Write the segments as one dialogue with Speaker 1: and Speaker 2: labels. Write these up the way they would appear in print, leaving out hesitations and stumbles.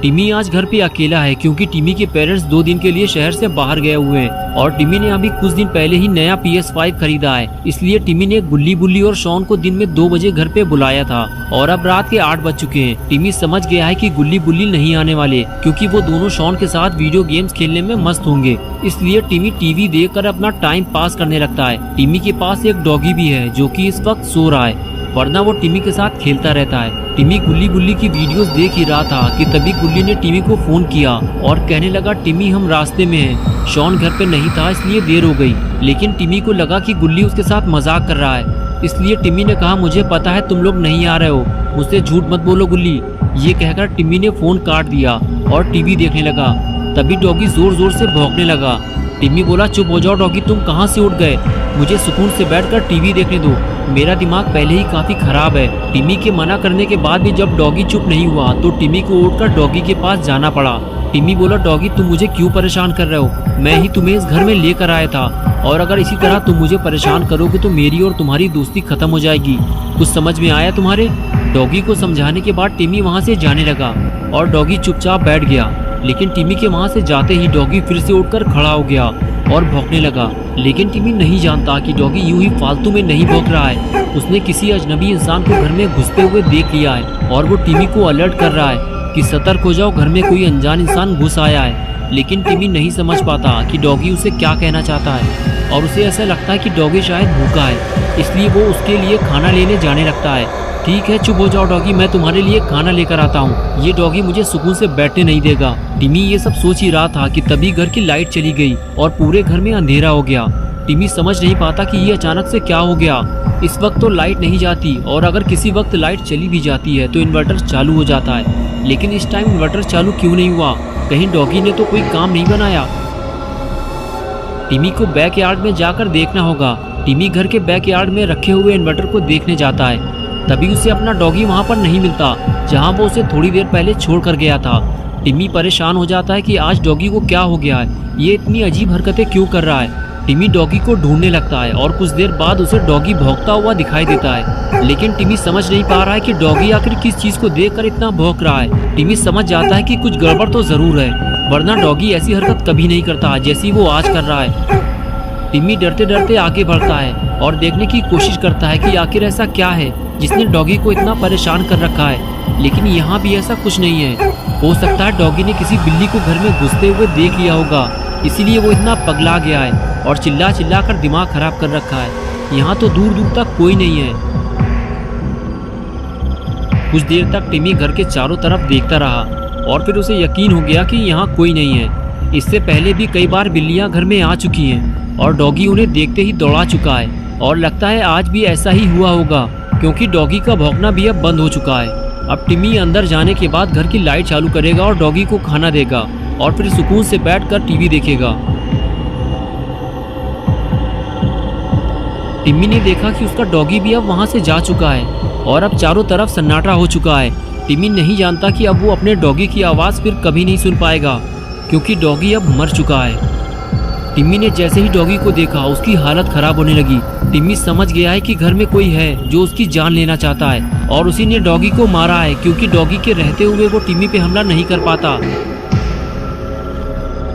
Speaker 1: टिमी आज घर पे अकेला है क्योंकि टिमी के पेरेंट्स 2 दिन के लिए शहर से बाहर गए हुए हैं और टिमी ने अभी कुछ दिन पहले ही नया PS5 खरीदा है। इसलिए टिमी ने गुल्ली बुल्ली और शॉन को दिन में 2 बजे घर पे बुलाया था और अब रात के 8 बज चुके हैं। टिमी समझ गया है कि गुल्ली बुल्ली नहीं आने वाले क्योंकि वो दोनों शॉन के साथ वीडियो गेम्स खेलने में मस्त होंगे। इसलिए टिमी टीवी देखकर अपना टाइम पास करने लगता है। टिमी के पास एक डॉगी भी है जो कि इस वक्त सो रहा है, वरना वो टिमी के साथ खेलता रहता है। टिमी गुल्ली बुल्ली की वीडियोस देख ही रहा था कि तभी गुल्ली ने टिमी को फोन किया और कहने लगा, टिमी हम रास्ते में हैं। शॉन घर पे नहीं था इसलिए देर हो गई। लेकिन टिमी को लगा कि गुल्ली उसके साथ मजाक कर रहा है, इसलिए टिमी ने कहा, मुझे पता है तुम लोग नहीं आ रहे हो, मुझसे झूठ मत बोलो गुल्ली। ये कहकर टिमी ने फोन काट दिया और टीवी देखने लगा। तभी डॉगी जोर जोर से भौंकने लगा। टिमी बोला, चुप हो जाओ डॉगी, तुम कहाँ से उठ गए, मुझे सुकून से बैठकर टीवी देखने दो, मेरा दिमाग पहले ही काफी खराब है। टिमी के मना करने के बाद भी जब डॉगी चुप नहीं हुआ तो टिमी को उठकर डॉगी के पास जाना पड़ा। टिमी बोला, डॉगी तुम मुझे क्यों परेशान कर रहे हो, मैं ही तुम्हें इस घर में लेकर आया था और अगर इसी तरह तुम मुझे परेशान करोगे तो मेरी और तुम्हारी दोस्ती खत्म हो जाएगी। कुछ समझ में आया तुम्हारे? डॉगी को समझाने के बाद टिमी वहाँ से जाने लगा और डॉगी चुपचाप बैठ गया। लेकिन टिमी के वहाँ से जाते ही डॉगी फिर से उठकर खड़ा हो गया और भौंकने लगा। लेकिन टिमी नहीं जानता कि डॉगी यूं ही फालतू में नहीं भौंक रहा है, उसने किसी अजनबी इंसान को घर में घुसते हुए देख लिया है और वो टिमी को अलर्ट कर रहा है कि सतर्क हो जाओ, घर में कोई अनजान इंसान घुस आया है। लेकिन टिमी नहीं समझ पाता कि डॉगी उसे क्या कहना चाहता है और उसे ऐसा लगता है कि डॉगी शायद भूखा है, इसलिए वो उसके लिए खाना लेने जाने लगता है। ठीक है चुप हो जाओ डॉगी, मैं तुम्हारे लिए खाना लेकर आता हूँ, ये डॉगी मुझे सुकून से बैठने नहीं देगा। टिमी ये सब सोच ही रहा था कि तभी घर की लाइट चली गई और पूरे घर में अंधेरा हो गया। टिमी समझ नहीं पाता कि ये अचानक से क्या हो गया। इस वक्त तो लाइट नहीं जाती और अगर किसी वक्त लाइट चली भी जाती है तो इन्वर्टर चालू हो जाता है, लेकिन इस टाइम इन्वर्टर चालू क्यों नहीं हुआ? कहीं डॉगी ने तो कोई काम नहीं बनाया। टिमी को बैकयार्ड में जाकर देखना होगा। टिमी घर के बैकयार्ड में रखे हुए इन्वर्टर को देखने जाता है। तभी उसे अपना डॉगी वहाँ पर नहीं मिलता जहाँ वो उसे थोड़ी देर पहले छोड़ कर गया था। टिमी परेशान हो जाता है कि आज डॉगी को क्या हो गया है, ये इतनी अजीब हरकतें क्यों कर रहा है। टिमी डॉगी को ढूंढने लगता है और कुछ देर बाद उसे डॉगी भौंकता हुआ दिखाई देता है। लेकिन टिमी समझ नहीं पा रहा है कि डॉगी आखिर किस चीज को देखकर इतना भौंक रहा है। टिमी समझ जाता है कि कुछ गड़बड़ तो जरूर है, वरना डॉगी ऐसी हरकत कभी नहीं करता जैसी वो आज कर रहा है। टिमी डरते डरते आगे बढ़ता है और देखने की कोशिश करता है कि आखिर ऐसा क्या है जिसने डॉगी को इतना परेशान कर रखा है। लेकिन यहाँ भी ऐसा कुछ नहीं है। हो सकता है डॉगी ने किसी बिल्ली को घर में घुसते हुए देख लिया होगा, इसीलिए वो इतना पगला गया है और चिल्ला चिल्ला कर दिमाग खराब कर रखा है। यहाँ तो दूर दूर तक कोई नहीं है। कुछ देर तक टिमी घर के चारों तरफ देखता रहा और फिर उसे यकीन हो गया कि यहाँ कोई नहीं है। इससे पहले भी कई बार बिल्लियाँ घर में आ चुकी हैं और डॉगी उन्हें देखते ही दौड़ा चुका है और लगता है आज भी ऐसा ही हुआ होगा क्योंकि डॉगी का भौंकना भी अब बंद हो चुका है। अब टिमी अंदर जाने के बाद घर की लाइट चालू करेगा और डॉगी को खाना देगा और फिर सुकून से बैठकर टीवी देखेगा। टिमी ने देखा कि उसका डॉगी भी अब वहां से जा चुका है और अब चारों तरफ सन्नाटा हो चुका है। टिमी नहीं जानता कि अब वो अपने डॉगी की आवाज़ फिर कभी नहीं सुन पाएगा क्योंकि डॉगी अब मर चुका है। टिमी ने जैसे ही डॉगी को देखा उसकी हालत खराब होने लगी। टिमी समझ गया है कि घर में कोई है जो उसकी जान लेना चाहता है और उसी ने डॉगी को मारा है क्योंकि डॉगी के रहते हुए वो टिमी पे हमला नहीं कर पाता।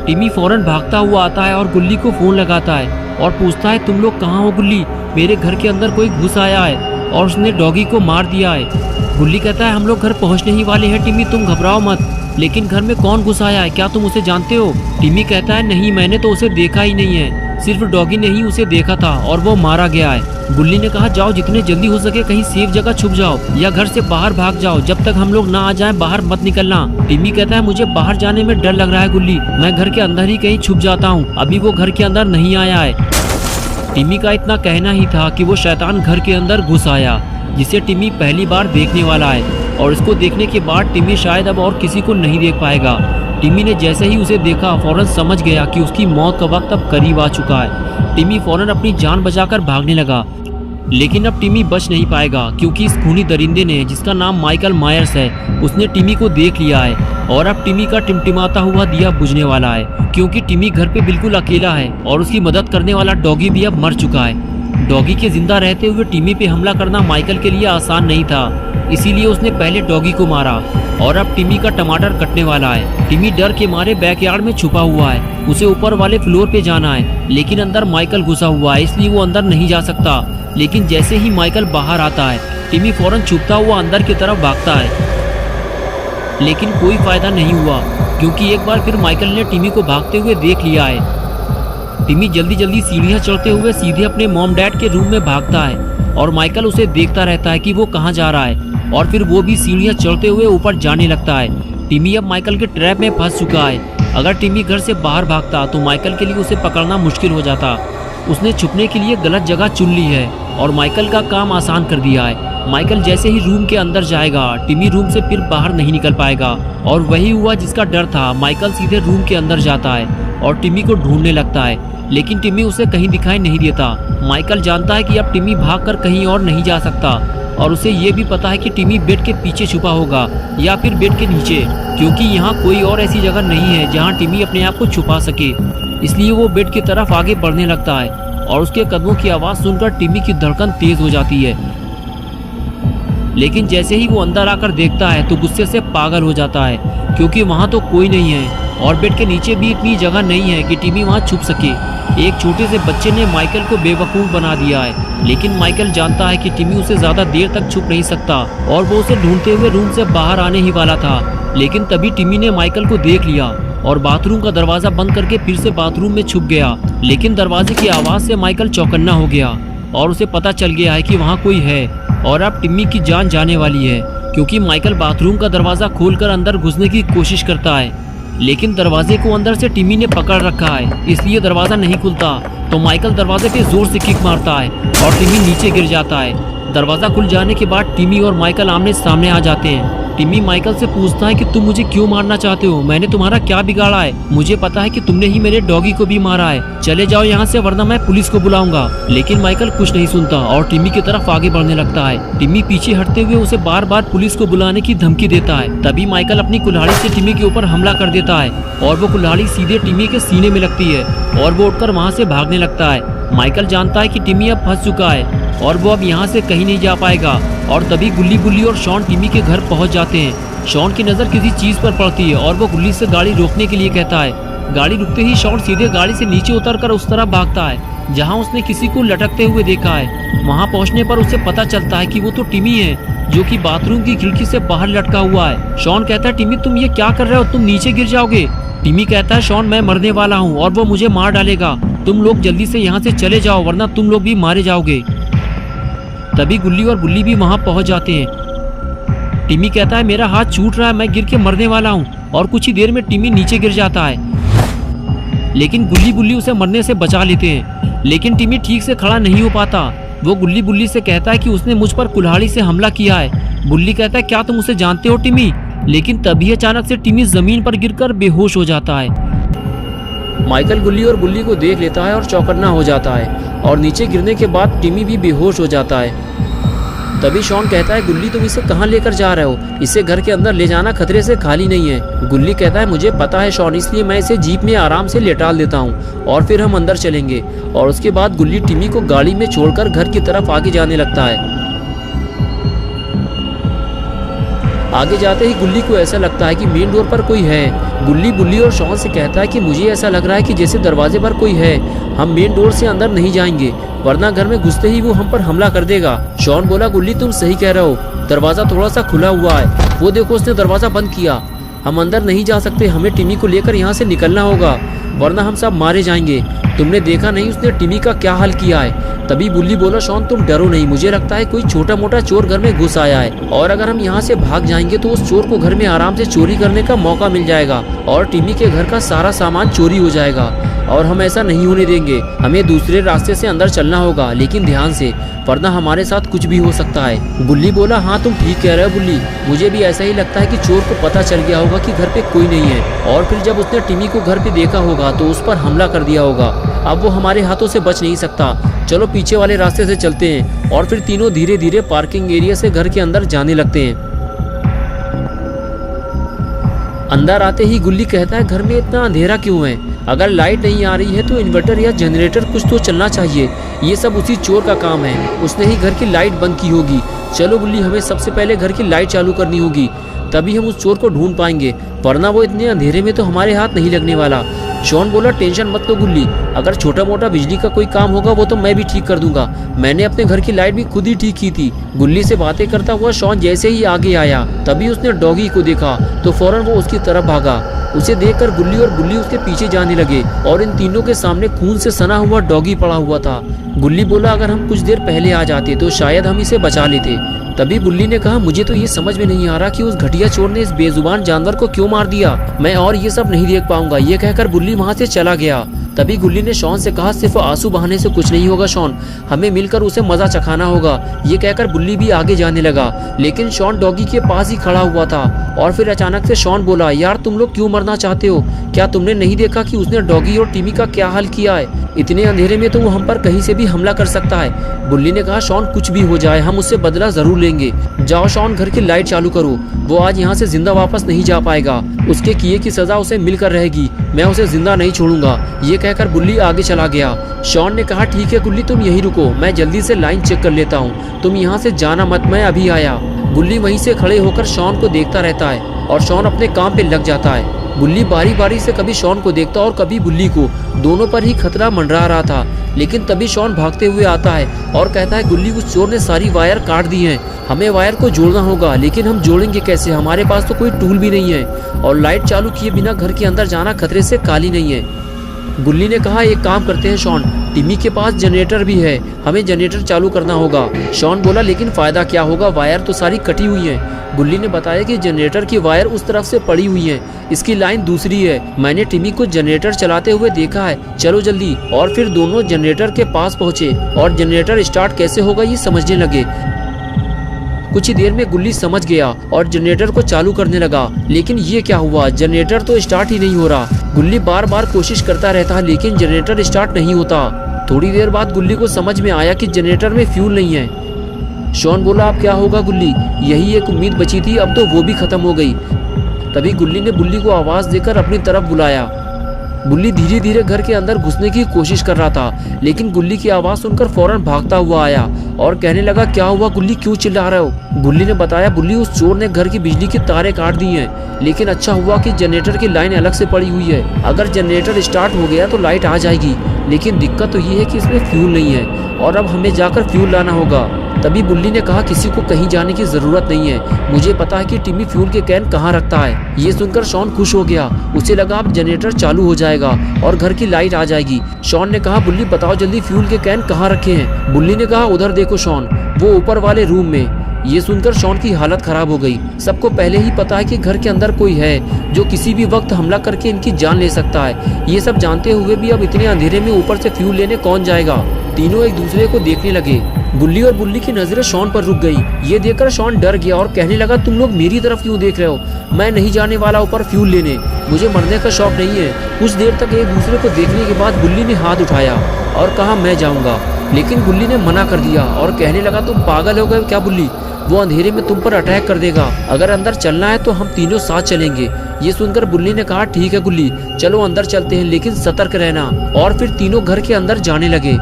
Speaker 1: टिमी फौरन भागता हुआ आता है और गुल्ली को फोन लगाता है और पूछता है, तुम लोग कहाँ हो गुल्ली, मेरे घर के अंदर कोई घुस आया है और उसने डॉगी को मार दिया है। गुल्ली कहता है, हम लोग घर पहुँचने ही वाले हैं टिमी, तुम घबराओ मत, लेकिन घर में कौन घुस आया है, क्या तुम उसे जानते हो? टिमी कहता है, नहीं मैंने तो उसे देखा ही नहीं है, सिर्फ डॉगी ने ही उसे देखा था और वो मारा गया है। गुल्ली ने कहा, जाओ जितने जल्दी हो सके कहीं सेफ जगह छुप जाओ या घर से बाहर भाग जाओ, जब तक हम लोग ना आ जाएं बाहर मत निकलना। टिमी कहता है, मुझे बाहर जाने में डर लग रहा है गुल्ली, मैं घर के अंदर ही कहीं छुप जाता हूँ, अभी वो घर के अंदर नहीं आया है। टिमी का इतना कहना ही था कि वो शैतान घर के अंदर घुस आया जिसे टिमी पहली बार देखने वाला है और इसको देखने के बाद टिमी शायद अब और किसी को नहीं देख पाएगा। टिमी ने जैसे ही उसे देखा फौरन समझ गया कि उसकी मौत का वक्त अब करीब आ चुका है। टिमी फौरन अपनी जान बचाकर भागने लगा, लेकिन अब टिमी बच नहीं पाएगा क्योंकि इस खूनी दरिंदे ने, जिसका नाम माइकल मायर्स है, उसने टिमी को देख लिया है और अब टिमी का टिमटिमाता हुआ दिया बुझने वाला है क्योंकि टिमी घर पे बिल्कुल अकेला है और उसकी मदद करने वाला डॉगी भी अब मर चुका है। डॉगी के जिंदा रहते हुए टिमी पे हमला करना माइकल के लिए आसान नहीं था इसीलिए उसने पहले डॉगी को मारा और अब टिमी का टमाटर कटने वाला है। टिमी डर के मारे बैकयार्ड में छुपा हुआ है, उसे ऊपर वाले फ्लोर पे जाना है, लेकिन अंदर माइकल घुसा हुआ है, इसलिए वो अंदर नहीं जा सकता। लेकिन जैसे ही माइकल बाहर आता है, टिमी फौरन छुपता हुआ अंदर की तरफ भागता है, लेकिन कोई फायदा नहीं हुआ, क्योंकि एक बार फिर माइकल ने टिमी को भागते हुए देख लिया है। टिमी जल्दी जल्दी सीढ़ियां चढ़ते हुए सीधे अपने मॉम डैड के रूम में भागता है और माइकल उसे देखता रहता है कि वो कहाँ जा रहा है, और फिर वो भी सीढ़ियां चढ़ते हुए ऊपर जाने लगता है। टिमी अब माइकल के ट्रैप में फंस चुका है। अगर टिमी घर से बाहर भागता तो माइकल के लिए उसे पकड़ना मुश्किल हो जाता। उसने छुपने के लिए गलत जगह चुन ली है और माइकल का काम आसान कर दिया है। माइकल जैसे ही रूम के अंदर जाएगा, टिमी रूम से फिर बाहर नहीं निकल पाएगा, और वही हुआ जिसका डर था। माइकल सीधे रूम के अंदर जाता है और टिमी को ढूंढने लगता है, लेकिन टिमी उसे कहीं दिखाई नहीं देता। माइकल जानता है कि अब टिमी भागकर कहीं और नहीं जा सकता, और उसे ये भी पता है कि टिमी बेड के पीछे छुपा होगा या फिर बेड के नीचे, क्योंकि यहाँ कोई और ऐसी जगह नहीं है जहाँ टिमी अपने आप को छुपा सके। इसलिए वो बेड की तरफ आगे बढ़ने लगता है और उसके कदमों की आवाज़ सुनकर टिमी की धड़कन तेज हो जाती है। लेकिन जैसे ही वो अंदर आकर देखता है तो गुस्से से पागल हो जाता है, क्योंकि वहाँ तो कोई नहीं है और बेड के नीचे भी इतनी जगह नहीं है कि टिमी वहाँ छुप सके। एक छोटे से बच्चे ने माइकल को बेवकूफ़ बना दिया है, लेकिन माइकल जानता है कि टिमी उसे ज़्यादा देर तक छुप नहीं सकता, और वो उसे ढूंढते हुए रूम से बाहर आने ही वाला था। लेकिन तभी टिमी ने माइकल को देख लिया और बाथरूम का दरवाज़ा बंद करके फिर से बाथरूम में छुप गया। लेकिन दरवाजे की आवाज़ से माइकल चौकन्ना हो गया और उसे पता चल गया है कि वहाँ कोई है, और अब टिमी की जान जाने वाली है, क्योंकि माइकल बाथरूम का दरवाज़ा खोलकर अंदर घुसने की कोशिश करता है, लेकिन दरवाजे को अंदर से टिमी ने पकड़ रखा है, इसलिए दरवाज़ा नहीं खुलता। तो माइकल दरवाजे पे जोर से किक मारता है और टिमी नीचे गिर जाता है। दरवाज़ा खुल जाने के बाद टिमी और माइकल आमने सामने आ जाते हैं। टिमी माइकल से पूछता है कि तुम मुझे क्यों मारना चाहते हो, मैंने तुम्हारा क्या बिगाड़ा है? मुझे पता है कि तुमने ही मेरे डॉगी को भी मारा है, चले जाओ यहाँ से वरना मैं पुलिस को बुलाऊंगा। लेकिन माइकल कुछ नहीं सुनता और टिमी की तरफ आगे बढ़ने लगता है। टिमी पीछे हटते हुए उसे बार बार पुलिस को बुलाने की धमकी देता है। तभी माइकल अपनी कुल्हाड़ी से टिमी के ऊपर हमला कर देता है और वो कुल्हाड़ी सीधे टिमी के सीने में लगती है और वो उठकर वहाँ से भागने लगता है। माइकल जानता है कि टिमी अब फंस चुका है और वो अब यहाँ से कहीं नहीं जा पाएगा, और तभी गुल्ली बुल्ली और शॉन टिमी के घर पहुँच जाते हैं। शॉन की नज़र किसी चीज़ पर पड़ती है और वो गुल्ली से गाड़ी रोकने के लिए कहता है। गाड़ी रुकते ही शॉन सीधे गाड़ी से नीचे उतरकर उस तरफ भागता है जहाँ उसने किसी को लटकते हुए देखा है। वहाँ पहुँचने पर उसे पता चलता है कि वो तो टिमी है, जो कि बाथरूम की खिड़की से बाहर लटका हुआ है। शॉन कहता है, टिमी तुम ये क्या कर रहे हो, तुम नीचे गिर जाओगे। टिमी कहता है, शॉन मैं मरने वाला हूँ और वो मुझे मार डालेगा, तुम लोग जल्दी से यहाँ से चले जाओ वरना तुम लोग भी मारे जाओगे। तभी गुल्ली और बुल्ली भी वहाँ पहुँच जाते हैं। टिमी कहता है, मेरा हाथ छूट रहा है, मैं गिर के मरने वाला हूँ, और कुछ ही देर में टिमी नीचे गिर जाता है। लेकिन गुल्ली बुल्ली उसे मरने से बचा लेते हैं, लेकिन टिमी ठीक से खड़ा नहीं हो पाता। वो गुल्ली बुल्ली से कहता है कि उसने मुझ पर कुल्हाड़ी से हमला किया है। बुल्ली कहता है, क्या तुम उसे जानते हो टिमी? लेकिन तभी अचानक से टिमी जमीन पर गिरकर बेहोश हो जाता है। माइकल गुल्ली और बुल्ली को देख लेता है और चौकन्ना हो जाता है, और नीचे गिरने के बाद टिमी भी बेहोश हो जाता है। तभी शॉन कहता है, गुल्ली तुम इसे कहाँ लेकर जा रहे हो? इसे घर के अंदर ले जाना खतरे से खाली नहीं है। गुल्ली कहता है, मुझे पता है शॉन, इसलिए मैं इसे जीप में आराम से लेटाल देता हूँ और फिर हम अंदर चलेंगे। और उसके बाद गुल्ली टिमी को गाड़ी में छोड़कर घर की तरफ आगे जाने लगता है। आगे जाते ही गुल्ली को ऐसा लगता है कि मेन डोर पर कोई है। गुल्ली बुल्ली और शॉन से कहता है कि मुझे ऐसा लग रहा है कि जैसे दरवाजे पर कोई है, हम मेन डोर से अंदर नहीं जाएंगे वरना घर में घुसते ही वो हम पर हमला कर देगा। शॉन बोला, गुल्ली तुम सही कह रहे हो, दरवाजा थोड़ा सा खुला हुआ है, वो देखो उसने दरवाजा बंद किया, हम अंदर नहीं जा सकते, हमें टिमी को लेकर यहाँ से निकलना होगा वरना हम सब मारे जाएंगे। तुमने देखा नहीं उसने टिमी का क्या हाल किया है। तभी बुल्ली बोला, शॉन तुम डरो नहीं, मुझे लगता है कोई छोटा मोटा चोर घर में घुस आया है, और अगर हम यहाँ से भाग जाएंगे तो उस चोर को घर में आराम से चोरी करने का मौका मिल जाएगा और टिमी के घर का सारा सामान चोरी हो जाएगा, और हम ऐसा नहीं होने देंगे। हमें दूसरे रास्ते से अंदर चलना होगा, लेकिन ध्यान से, वरना हमारे साथ कुछ भी हो सकता है। बुल्ली बोला, हाँ तुम ठीक कह रहे हो बुल्ली, मुझे भी ऐसा ही लगता है कि चोर को पता चल गया होगा कि घर पे कोई नहीं है, और फिर जब उसने टिमी को घर पे देखा होगा तो उस पर हमला कर दिया होगा। अब वो हमारे हाथों से बच नहीं सकता, चलो पीछे वाले रास्ते से चलते हैं। और फिर तीनों धीरे धीरे पार्किंग एरिया से घर के अंदर जाने लगते हैं। अंदर आते ही गुल्ली कहता है, घर में इतना अंधेरा क्यों है? अगर लाइट नहीं आ रही है तो इन्वर्टर या जनरेटर कुछ तो चलना चाहिए। ये सब उसी चोर का काम है, उसने ही घर की लाइट बंद की होगी। चलो गुल्ली, हमें सबसे पहले घर की लाइट चालू करनी होगी, तभी हम उस चोर को ढूंढ पाएंगे, वरना वो इतने अंधेरे में तो हमारे हाथ नहीं लगने वाला। शॉन बोला, टेंशन मत लो गुल्ली, अगर छोटा मोटा बिजली का कोई काम होगा वो तो मैं भी ठीक कर दूंगा। मैंने अपने घर की लाइट भी खुद ही ठीक की थी। गुल्ली से बातें करता हुआ शॉन जैसे ही आगे आया, तभी उसने डॉगी को देखा तो फौरन वो उसकी तरफ भागा। उसे देखकर गुल्ली और बुल्ली उसके पीछे जाने लगे और इन तीनों के सामने खून से सना हुआ डॉगी पड़ा हुआ था। गुल्ली बोला, अगर हम कुछ देर पहले आ जाते तो शायद हम इसे बचा लेते। तभी बुल्ली ने कहा, मुझे तो ये समझ में नहीं आ रहा कि उस घटिया चोर ने इस बेजुबान जानवर को क्यों मार दिया। मैं और ये सब नहीं देख पाऊंगा। ये कहकर बुल्ली वहाँ से चला गया। तभी गुल्ली ने शॉन से कहा, सिर्फ आंसू बहाने से कुछ नहीं होगा शॉन, हमें मिलकर उसे मजा चखाना होगा। ये कहकर बुल्ली भी आगे जाने लगा, लेकिन शॉन डॉगी के पास ही खड़ा हुआ था। और फिर अचानक से शॉन बोला, यार तुम लोग क्यों मरना चाहते हो? क्या तुमने नहीं देखा कि उसने डॉगी और टिमी का क्या हाल किया है? इतने अंधेरे में तो वो हम पर कहीं से भी हमला कर सकता है। बुल्ली ने कहा, शॉन कुछ भी हो जाए हम उससे बदला जरूर लेंगे। जाओ शॉन, घर की लाइट चालू करो, वो आज यहाँ से जिंदा वापस नहीं जा पाएगा। उसके किए की सजा उसे मिलकर रहेगी, मैं उसे जिंदा नहीं छोड़ूंगा। ये कहकर बुल्ली आगे चला गया। शॉन ने कहा, ठीक है गुल्ली, तुम यहीं रुको, मैं जल्दी से लाइन चेक कर लेता हूँ, तुम यहाँ से जाना मत, मैं अभी आया। बुल्ली वहीं से खड़े होकर शॉन को देखता रहता है और शॉन अपने काम पे लग जाता है। बुल्ली बारी बारी से कभी शॉन को देखता और कभी बुल्ली को, दोनों पर ही खतरा मंडरा रहा था। लेकिन तभी शॉन भागते हुए आता है और कहता है, गुल्ली, उस चोर ने सारी वायर काट दी हैं, हमें वायर को जोड़ना होगा, लेकिन हम जोड़ेंगे कैसे? हमारे पास तो कोई टूल भी नहीं है और लाइट चालू किए बिना घर के अंदर जाना खतरे से खाली नहीं है। गुल्ली ने कहा, एक काम करते हैं शॉन, टिमी के पास जनरेटर भी है, हमें जनरेटर चालू करना होगा। शॉन बोला, लेकिन फायदा क्या होगा, वायर तो सारी कटी हुई है। गुल्ली ने बताया कि जनरेटर की वायर उस तरफ से पड़ी हुई है, इसकी लाइन दूसरी है। मैंने टिमी को जनरेटर चलाते हुए देखा है, चलो जल्दी। और फिर दोनों जनरेटर के पास पहुंचे और जनरेटर स्टार्ट कैसे होगा ये समझने लगे। कुछ ही देर में गुल्ली समझ गया और जनरेटर को चालू करने लगा, लेकिन ये क्या हुआ, जनरेटर तो स्टार्ट ही नहीं हो रहा। गुल्ली बार बार कोशिश करता रहता है लेकिन जनरेटर स्टार्ट नहीं होता। थोड़ी देर बाद गुल्ली को समझ में आया कि जनरेटर में फ्यूल नहीं है। शॉन बोला, अब क्या होगा गुल्ली, यही एक उम्मीद बची थी, अब तो वो भी खत्म हो गई। तभी गुल्ली ने बुल्ली को आवाज देकर अपनी तरफ बुलाया। बुल्ली धीरे धीरे घर के अंदर घुसने की कोशिश कर रहा था, लेकिन गुल्ली की आवाज सुनकर फौरन भागता हुआ आया और कहने लगा, क्या हुआ गुल्ली, क्यों चिल्ला रहे हो? गुल्ली ने बताया, बुल्ली, उस चोर ने घर की बिजली की तारें काट दी हैं, लेकिन अच्छा हुआ कि जनरेटर की लाइन अलग से पड़ी हुई है। अगर जनरेटर स्टार्ट हो गया तो लाइट आ जाएगी, लेकिन दिक्कत तो ये है कि इसमें फ्यूल नहीं है और अब हमें जाकर फ्यूल लाना होगा। तभी बुल्ली ने कहा, किसी को कहीं जाने की जरूरत नहीं है, मुझे पता है कि टिमी फ्यूल के कैन कहाँ रखता है। ये सुनकर शॉन खुश हो गया, उसे लगा अब जनरेटर चालू हो जाएगा और घर की लाइट आ जाएगी। शॉन ने कहा, बुल्ली बताओ जल्दी, फ्यूल के कैन कहाँ रखे हैं? बुल्ली ने कहा, उधर देखो शॉन, वो ऊपर वाले रूम में। ये सुनकर शॉन की हालत खराब हो गई। सबको पहले ही पता है कि घर के अंदर कोई है जो किसी भी वक्त हमला करके इनकी जान ले सकता है। ये सब जानते हुए भी अब इतने अंधेरे में ऊपर से फ्यूल लेने कौन जाएगा? तीनों एक दूसरे को देखने लगे। गुल्ली और बुल्ली की नजरें शॉन पर रुक गई। ये देखकर शॉन डर गया और कहने लगा, तुम लोग मेरी तरफ क्यों देख रहे हो? मैं नहीं जाने वाला ऊपर फ्यूल लेने, मुझे मरने का शौक नहीं है। कुछ देर तक एक दूसरे को देखने के बाद बुल्ली ने हाथ उठाया और कहा, मैं जाऊंगा। लेकिन बुल्ली ने मना कर दिया और कहने लगा, तुम पागल हो गए क्या बुल्ली? वो अंधेरे में तुम पर अटैक कर देगा। अगर अंदर चलना है तो हम तीनों साथ चलेंगे। ये सुनकर बुल्ली ने कहा, ठीक है गुल्ली, चलो अंदर चलते हैं, लेकिन सतर्क रहना। और फिर तीनों घर के अंदर जाने लगे।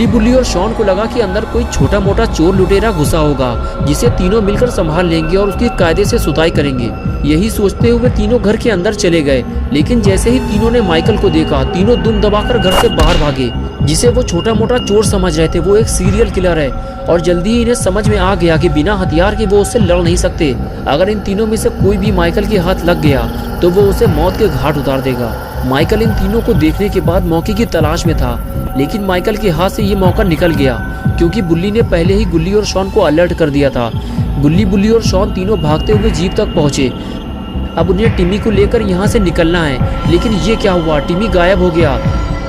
Speaker 1: बुल्ली और शॉन को लगा कि अंदर कोई छोटा मोटा चोर लुटेरा घुसा होगा, जिसे तीनों मिलकर संभाल लेंगे और उसकी कायदे से सुताई करेंगे। यही सोचते हुए तीनों घर के अंदर चले गए, लेकिन जैसे ही तीनों ने माइकल को देखा, तीनों दुम दबाकर घर से बाहर भागे। जिसे वो छोटा मोटा चोर समझ रहे थे, वो एक सीरियल किलर है और जल्दी ही इन्हें समझ में आ गया कि बिना हथियार के वो उससे लड़ नहीं सकते। अगर इन तीनों में से कोई भी माइकल के हाथ लग गया तो वो उसे मौत के घाट उतार देगा। माइकल इन तीनों को देखने के बाद मौके की तलाश में था, लेकिन माइकल के हाथ से ये मौका निकल गया क्योंकि बुल्ली ने पहले ही गुल्ली और शॉन को अलर्ट कर दिया था। बुल्ली और शॉन तीनों भागते हुए जीप तक पहुंचे। अब उन्हें टिमी को लेकर यहाँ से निकलना है, लेकिन ये क्या हुआ, टिमी गायब हो गया।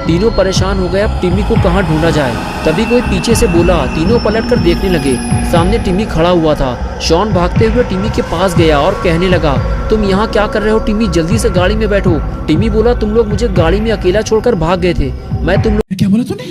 Speaker 1: तीनों परेशान हो गए, अब टिमी को कहाँ ढूंढा जाए। तभी कोई पीछे से बोला। तीनों पलट कर देखने लगे, सामने टिमी खड़ा हुआ था। शॉन भागते हुए टिमी के पास गया और कहने लगा, तुम यहाँ क्या कर रहे हो टिमी, जल्दी से गाड़ी में बैठो। टिमी बोला, तुम लोग मुझे गाड़ी में अकेला छोड़कर भाग गए थे, मैं तुम
Speaker 2: क्या बोला तूने?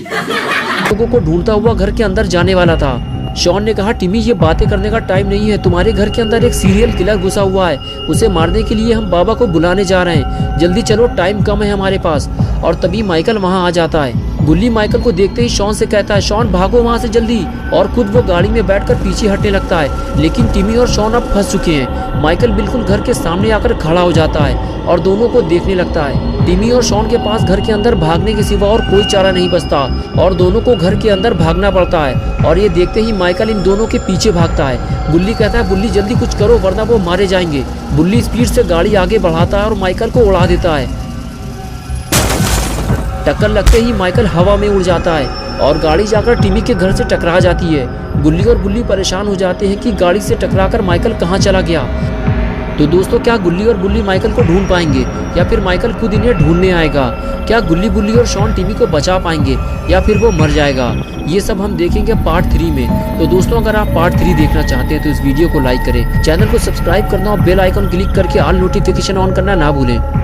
Speaker 1: लोगों को ढूंढता हुआ घर के अंदर जाने वाला था। शॉन ने कहा, टिमी ये बातें करने का टाइम नहीं है, तुम्हारे घर के अंदर एक सीरियल किलर घुसा हुआ है, उसे मारने के लिए हम बाबा को बुलाने जा रहे हैं, जल्दी चलो टाइम कम है हमारे पास। और तभी माइकल वहाँ आ जाता है। गुल्ली माइकल को देखते ही शॉन से कहता है, शॉन भागो वहाँ से जल्दी, और खुद वो गाड़ी में बैठकर पीछे हटने लगता है। लेकिन टिमी और शॉन अब फंस चुके हैं। माइकल बिल्कुल घर के सामने आकर खड़ा हो जाता है और दोनों को देखने लगता है। टिमी और शॉन के पास घर के अंदर भागने के सिवा और कोई चारा नहीं बचता और दोनों को घर के अंदर भागना पड़ता है। और ये देखते ही माइकल इन दोनों के पीछे भागता है। गुल्ली कहता है, बुल्ली जल्दी कुछ करो वरना वो मारे जाएंगे। बुल्ली स्पीड से गाड़ी आगे बढ़ाता है और माइकल को उड़ा देता है। टक्कर लगते ही माइकल हवा में उड़ जाता है और गाड़ी जाकर टिमी के घर से टकरा जाती है। गुल्ली और बुल्ली परेशान हो जाते हैं कि गाड़ी से टकराकर माइकल कहाँ चला गया। तो दोस्तों, क्या गुल्ली और बुल्ली माइकल को ढूंढ पाएंगे या फिर माइकल खुद इन्हें ढूंढने आएगा? क्या गुल्ली, बुल्ली और शॉन टिमी को बचा पाएंगे या फिर वो मर जाएगा? ये सब हम देखेंगे पार्ट 3 में। तो दोस्तों, अगर आप पार्ट 3 देखना चाहते हैं तो इस वीडियो को लाइक करें, चैनल को सब्सक्राइब करना और बेल आइकन क्लिक करके ऑल नोटिफिकेशन ऑन करना ना भूलें।